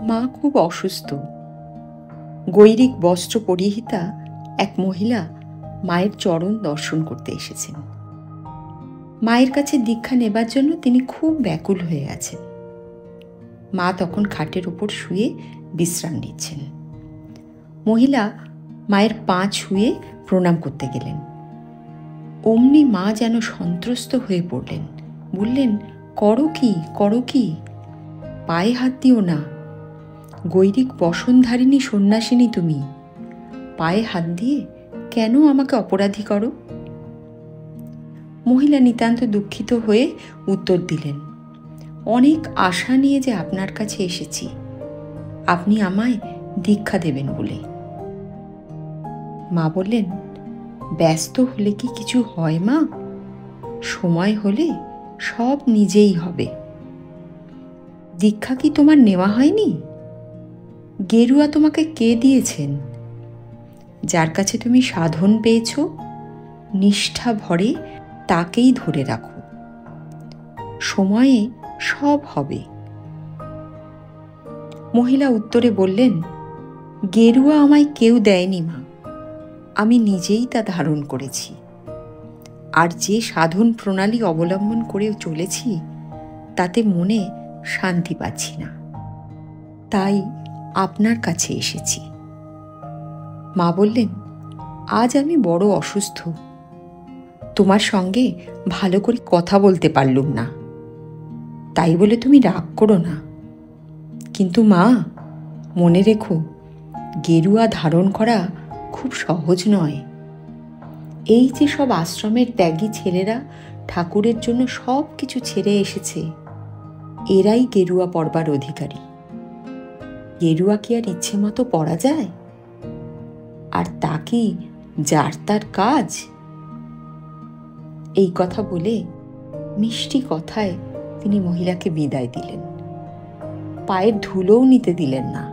মা খুব অসুস্থ। গৈরিক বস্ত্র পরিহিতা এক মহিলা মায়ের চরণ দর্শন করতে এসেছেন। মায়ের কাছে দীক্ষা নেবার জন্য তিনি খুব ব্যাকুল হয়ে আছেন। মা তখন খাটের ওপর শুয়ে বিশ্রাম নিচ্ছেন। মহিলা মায়ের পা ছুঁয়ে প্রণাম করতে গেলেন। অমনি মা যেন সন্ত্রস্ত হয়ে পড়লেন। বললেন, করো কি, পায়ে হাত দিও না। গৈরিক বসনধারিণী সন্ন্যাসিনী তুমি, পায়ে হাত দিয়ে কেন আমাকে অপরাধী করো? মহিলা নিতান্ত দুঃখিত হয়ে উত্তর দিলেন, অনেক আশা নিয়ে যে আপনার কাছে এসেছি, আপনি আমায় দীক্ষা দেবেন বলে। মা বললেন, ব্যস্ত হলে কি কিছু হয় মা? সময় হলে সব নিজেই হবে। দীক্ষা কি তোমার নেওয়া হয়নি? গেরুয়া তোমাকে কে দিয়েছেন? যার কাছে তুমি সাধন পেয়েছ, নিষ্ঠা ভরে তাকেই ধরে রাখো, সময়ে সব হবে। মহিলা উত্তরে বললেন, গেরুয়া আমায় কেউ দেয়নি মা, আমি নিজেই তা ধারণ করেছি। আর যে সাধন প্রণালী অবলম্বন করে চলেছি, তাতে মনে শান্তি পাচ্ছি না, তাই আপনার কাছে এসেছি। মা বললেন, আজ আমি বড় অসুস্থ, তোমার সঙ্গে ভালো করে কথা বলতে পারলুম না, তাই বলে তুমি রাগ করো না। কিন্তু মা, মনে রেখো, গেরুয়া ধারণ করা খুব সহজ নয়। এই যে সব আশ্রমের ত্যাগী ছেলেরা ঠাকুরের জন্য সব কিছু ছেড়ে এসেছে, এরাই গেরুয়া পরবার অধিকারী। গেরুয়া কি আর ইচ্ছে মতো পরা যায়? আর তা কি যার তার কাজ? এই কথা বলে মিষ্টি কথায় তিনি মহিলাকে বিদায় দিলেন। পায়ের ধুলোও নিতে দিলেন না।